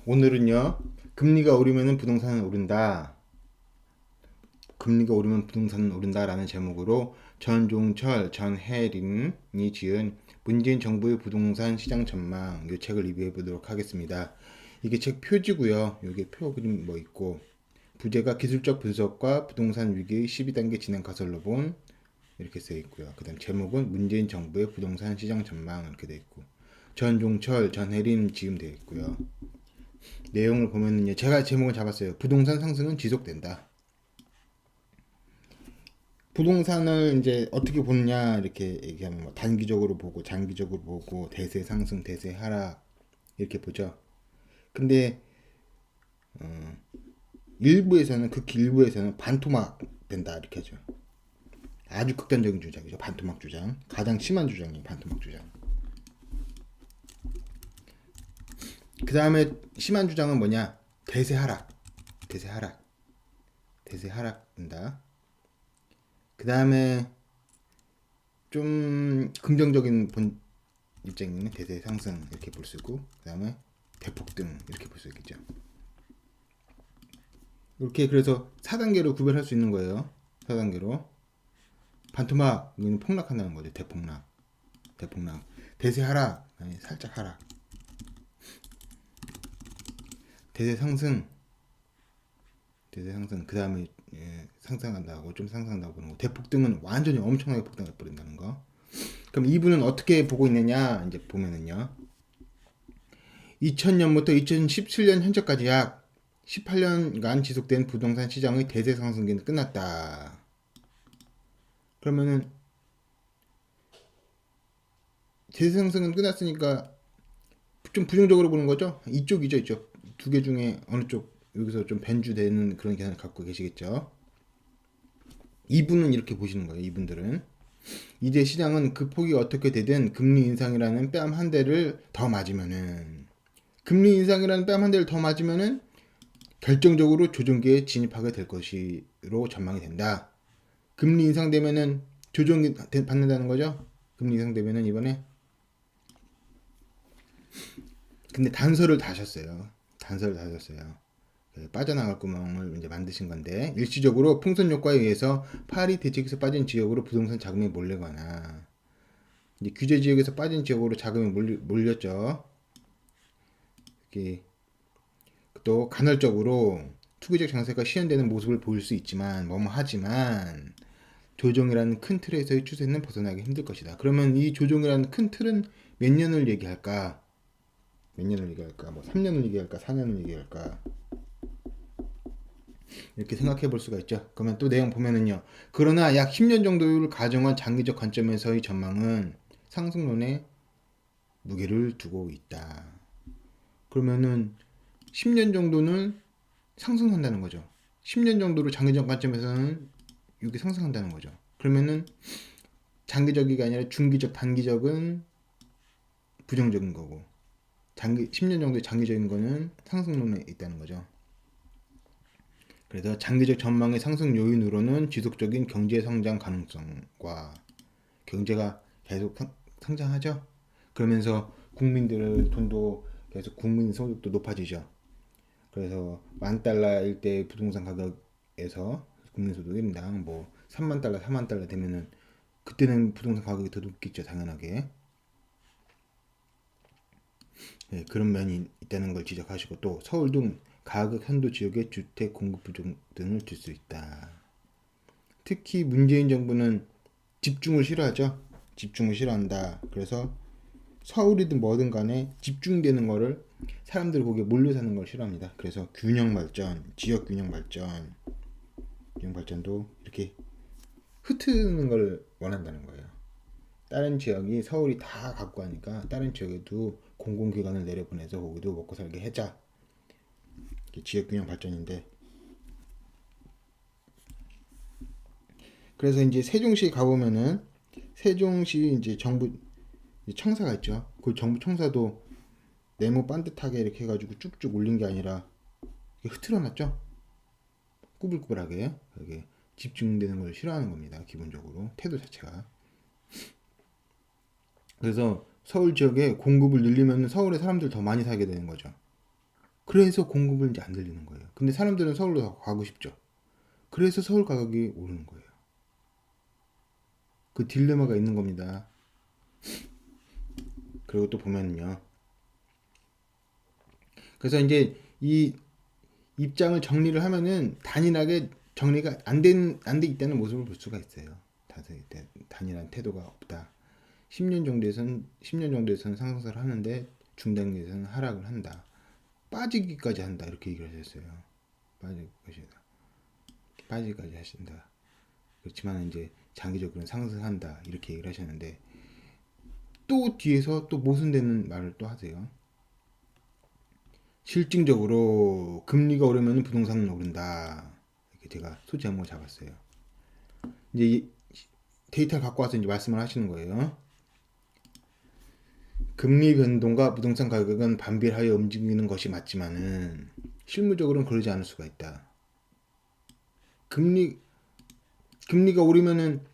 오늘은요, 금리가 오르면은 부동산은 오른다. 금리가 오르면 부동산은 오른다라는 제목으로 전종철, 전혜림이 지은 문재인 정부의 부동산 시장 전망 이 책을 리뷰해 보도록 하겠습니다. 이게 책 표지고요. 여기 표 그림 뭐 있고 부제가 기술적 분석과 부동산 위기의 12단계 진행 가설로 본 이렇게 써 있고요. 그다음 제목은 문재인 정부의 부동산 시장 전망 이렇게 돼 있고 전종철, 전혜림 지음 되어 있고요. 내용을 보면은요, 제가 제목을 잡았어요. 부동산 상승은 지속된다. 부동산을 이제 어떻게 보느냐 이렇게 얘기하면 뭐 단기적으로 보고 장기적으로 보고 대세 상승, 대세 하락 이렇게 보죠. 근데 일부에서는 극히 일부에서는 반토막 된다 이렇게 하죠. 아주 극단적인 주장이죠. 반토막 주장. 가장 심한 주장이 반토막 주장. 그 다음에 심한 주장은 뭐냐? 대세 하락. 대세 하락. 대세 하락된다. 그 다음에 좀 긍정적인 본 입장에는 대세 상승 이렇게 볼 수 있고, 그 다음에 대폭등 이렇게 볼 수 있겠죠. 이렇게 그래서 4단계로 구별할 수 있는 거예요. 4단계로 반토막은 폭락한다는 거죠. 대폭락, 대폭락. 대세 하락, 아니 살짝 하락. 대세 상승, 대세 상승. 그 다음에 상승한다고 좀 상승한다고 보는 거. 대폭등은 완전히 엄청나게 폭등해 버린다는 거. 그럼 이분은 어떻게 보고 있느냐? 이제 보면은요. 2000년부터 2017년 현재까지 약 18년간 지속된 부동산 시장의 대세 상승기는 끝났다. 그러면은 대세 상승은 끝났으니까 좀 부정적으로 보는 거죠? 이쪽이죠, 이쪽. 두 개 중에 어느 쪽 여기서 좀 변주되는 그런 계산을 갖고 계시겠죠? 이분은 이렇게 보시는 거예요. 이분들은 이제 시장은 그 폭이 어떻게 되든 금리 인상이라는 뺨 한 대를 더 맞으면은 금리 인상이라는 뺨 한 대를 더 맞으면은 결정적으로 조정기에 진입하게 될 것으로 전망이 된다. 금리 인상되면은 조정이 받는다는 거죠. 금리 인상되면은 이번에. 근데 단서를 다셨어요. 단서를 다셨어요. 빠져나갈 구멍을 이제 만드신 건데 일시적으로 풍선 효과에 의해서 파리 대책에서 빠진 지역으로 부동산 자금이 몰리거나 이제 규제 지역에서 빠진 지역으로 자금이 몰렸죠. 또 간헐적으로 투기적 장세가 시현되는 모습을 보일 수 있지만 하지만 조정이라는 큰 틀에서의 추세는 벗어나기 힘들 것이다. 그러면 이 조정이라는 큰 틀은 몇 년을 얘기할까? 몇 년을 얘기할까? 뭐 3년을 얘기할까? 4년을 얘기할까? 이렇게 생각해 볼 수가 있죠. 그러면 또 내용 보면은요. 그러나 약 10년 정도를 가정한 장기적 관점에서의 전망은 상승론에 무게를 두고 있다. 그러면은 10년 정도는 상승한다는 거죠. 10년 정도로 장기적 관점에서는 이게 상승한다는 거죠. 그러면은 장기적이가 아니라 중기적, 단기적은 부정적인 거고 10년 정도의 장기적인 거는 상승론에 있다는 거죠. 그래서 장기적 전망의 상승 요인으로는 지속적인 경제 성장 가능성과 경제가 계속 성장하죠. 그러면서 국민들의 돈도 계속 국민 소득도 높아지죠. 그래서 $10,000일 때 부동산 가격에서 국민 소득 1인당 뭐 3만 달러, 4만 달러 되면은 그때는 부동산 가격이 더 높겠죠, 당연하게. 네, 그런 면이 있다는 걸 지적하시고 또 서울 등 가격 현도 지역의 주택 공급 부족 등을 들 수 있다. 특히 문재인 정부는 집중을 싫어하죠. 집중을 싫어한다. 그래서 서울이든 뭐든 간에 집중되는 거를 사람들이 거기에 몰려 사는 걸 싫어합니다. 그래서 균형 발전, 지역 균형 발전, 균형 발전도 이렇게 흩트는 걸 원한다는 거예요. 다른 지역이 서울이 다 갖고 가니까 다른 지역에도 공공기관을 내려보내서 거기도 먹고 살게 해자. 지역 균형 발전인데. 그래서 이제 세종시 가보면은 세종시 이제 정부 청사가 있죠. 그 정부 청사도 네모 반듯하게 이렇게 해가지고 쭉쭉 올린 게 아니라 흐트러놨죠. 꾸불꾸불하게 이게 집중되는 걸 싫어하는 겁니다. 기본적으로 태도 자체가. 그래서 서울 지역에 공급을 늘리면 서울에 사람들 더 많이 살게 되는 거죠. 그래서 공급을 이제 안 들리는 거예요. 근데 사람들은 서울로 가고 싶죠. 그래서 서울 가격이 오르는 거예요. 그 딜레마가 있는 겁니다. 그리고 또 보면요. 그래서 이제 이 입장을 정리를 하면은 단일하게 정리가 안 돼 있다는 모습을 볼 수가 있어요. 단일한 태도가 없다. 10년 정도에서는 상승을 하는데 중단기에서는 하락을 한다. 빠지기까지 한다. 이렇게 얘기를 하셨어요. 빠지기까지 하신다. 그렇지만 이제 장기적으로는 상승한다. 이렇게 얘기를 하셨는데 또 뒤에서 또 모순되는 말을 또 하세요. 실증적으로 금리가 오르면 부동산은 오른다. 이렇게 제가 소지 제목을 잡았어요. 이제 데이터를 갖고 와서 이제 말씀을 하시는 거예요. 금리 변동과 부동산 가격은 반비례하여 움직이는 것이 맞지만은 실무적으로는 그러지 않을 수가 있다. 금리가 오르면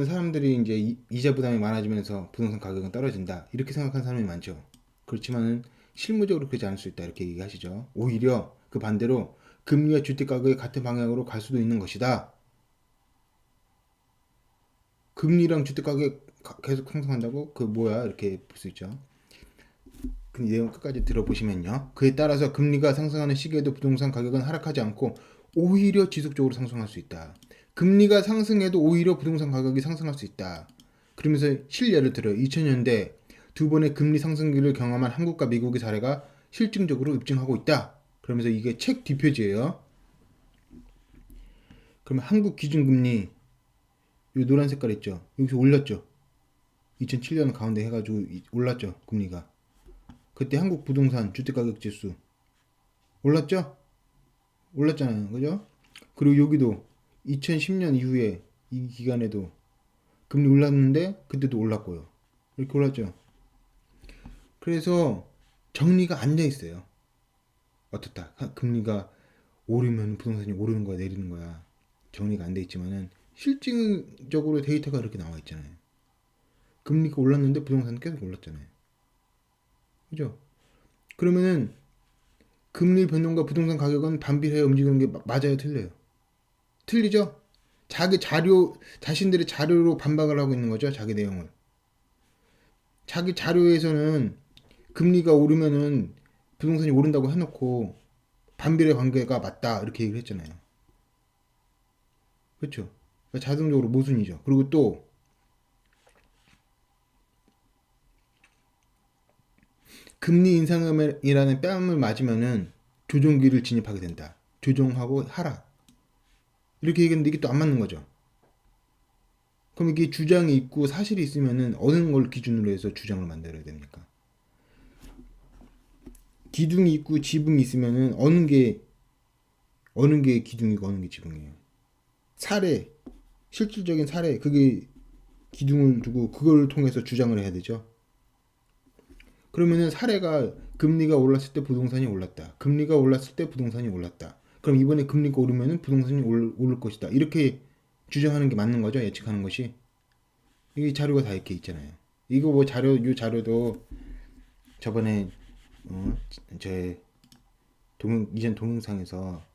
사람들이 이제 이자 부담이 많아지면서 부동산 가격은 떨어진다. 이렇게 생각하는 사람이 많죠. 그렇지만은 실무적으로 그러지 않을 수 있다. 이렇게 얘기하시죠. 오히려 그 반대로 금리와 주택 가격이 같은 방향으로 갈 수도 있는 것이다. 금리랑 주택 가격 계속 상승한다고? 그 뭐야? 이렇게 볼 수 있죠. 그 내용 끝까지 들어보시면요. 그에 따라서 금리가 상승하는 시기에도 부동산 가격은 하락하지 않고 오히려 지속적으로 상승할 수 있다. 금리가 상승해도 오히려 부동산 가격이 상승할 수 있다. 그러면서 실예를 들어요. 2000년대 두 번의 금리 상승기를 경험한 한국과 미국의 사례가 실증적으로 입증하고 있다. 그러면서 이게 책 뒷표지예요. 그러면 한국 기준금리 이 노란 색깔 있죠. 여기서 올렸죠. 2007년 가운데 해가지고 올랐죠. 금리가. 그때 한국 부동산 주택가격지수 올랐죠? 올랐잖아요. 그죠? 그리고 여기도 2010년 이후에 이 기간에도 금리 올랐는데 그때도 올랐고요. 이렇게 올랐죠. 그래서 정리가 안 돼 있어요. 어떻다. 금리가 오르면 부동산이 오르는 거야, 내리는 거야. 정리가 안 돼 있지만은 실질적으로 데이터가 이렇게 나와 있잖아요. 금리가 올랐는데 부동산은 계속 올랐잖아요. 그죠? 그러면은 금리 변동과 부동산 가격은 반비례해 움직이는 게 맞아요, 틀려요? 틀리죠? 자신들의 자료로 반박을 하고 있는 거죠, 자기 내용을. 자기 자료에서는 금리가 오르면은 부동산이 오른다고 해놓고 반비례 관계가 맞다, 이렇게 얘기를 했잖아요. 그렇죠? 그러니까 자동적으로 모순이죠. 그리고 또 금리 인상이라는 뺨을 맞으면은 조정기를 진입하게 된다. 조정하고 하라. 이렇게 얘기했는데 이게 또 안 맞는 거죠. 그럼 이게 주장이 있고 사실이 있으면은 어느 걸 기준으로 해서 주장을 만들어야 됩니까? 기둥이 있고 지붕이 있으면은 어느 게 기둥이고 어느 게 지붕이에요. 사례, 실질적인 사례, 그게 기둥을 두고 그걸 통해서 주장을 해야 되죠. 그러면은 사례가 금리가 올랐을 때 부동산이 올랐다. 금리가 올랐을 때 부동산이 올랐다. 그럼 이번에 금리가 오르면은 부동산이 오를 것이다. 이렇게 주장하는 게 맞는 거죠. 예측하는 것이. 이 자료가 다 이렇게 있잖아요. 이거 뭐 이 자료도 저번에 제 이전 동영상에서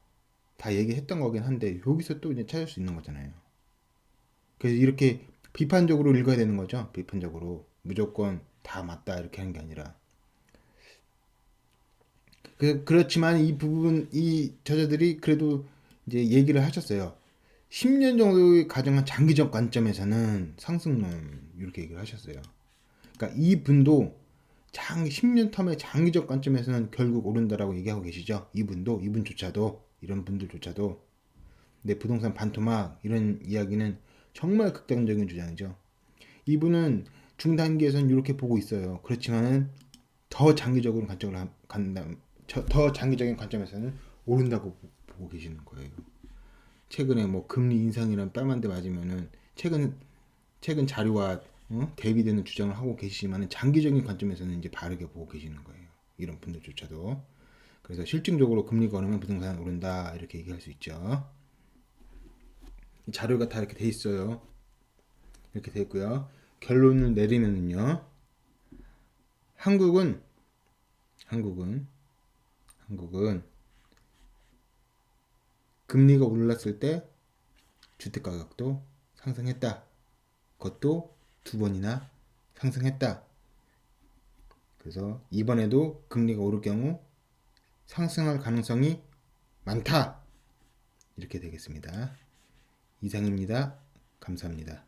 다 얘기했던 거긴 한데 여기서 또 이제 찾을 수 있는 거잖아요. 그래서 이렇게 비판적으로 읽어야 되는 거죠. 비판적으로 무조건 다 맞다 이렇게 하는 게 아니라. 그렇지만 이 부분 이 저자들이 그래도 이제 얘기를 하셨어요. 10년 정도의 가정한 장기적 관점에서는 상승론 이렇게 얘기를 하셨어요. 그러니까 이 분도 10년 텀의 장기적 관점에서는 결국 오른다라고 얘기하고 계시죠. 이분조차도 이런 분들조차도 내 부동산 반토막 이런 이야기는 정말 극단적인 주장이죠. 이분은 중단기에서는 이렇게 보고 있어요. 그렇지만은 더 장기적으로 더 장기적인 관점에서는 오른다고 보고 계시는 거예요. 최근에 뭐 금리 인상이란 뺨한 대 맞으면은 최근 자료와 대비되는 주장을 하고 계시지만 장기적인 관점에서는 이제 바르게 보고 계시는 거예요. 이런 분들조차도. 그래서 실증적으로 금리가 오르면 부동산 오른다 이렇게 얘기할 수 있죠. 자료가 다 이렇게 돼 있어요. 이렇게 돼 있고요. 결론을 내리면은요. 한국은 한국은 금리가 올랐을 때 주택 가격도 상승했다. 그것도 2번이나 상승했다. 그래서 이번에도 금리가 오를 경우 상승할 가능성이 많다. 이렇게 되겠습니다. 이상입니다. 감사합니다.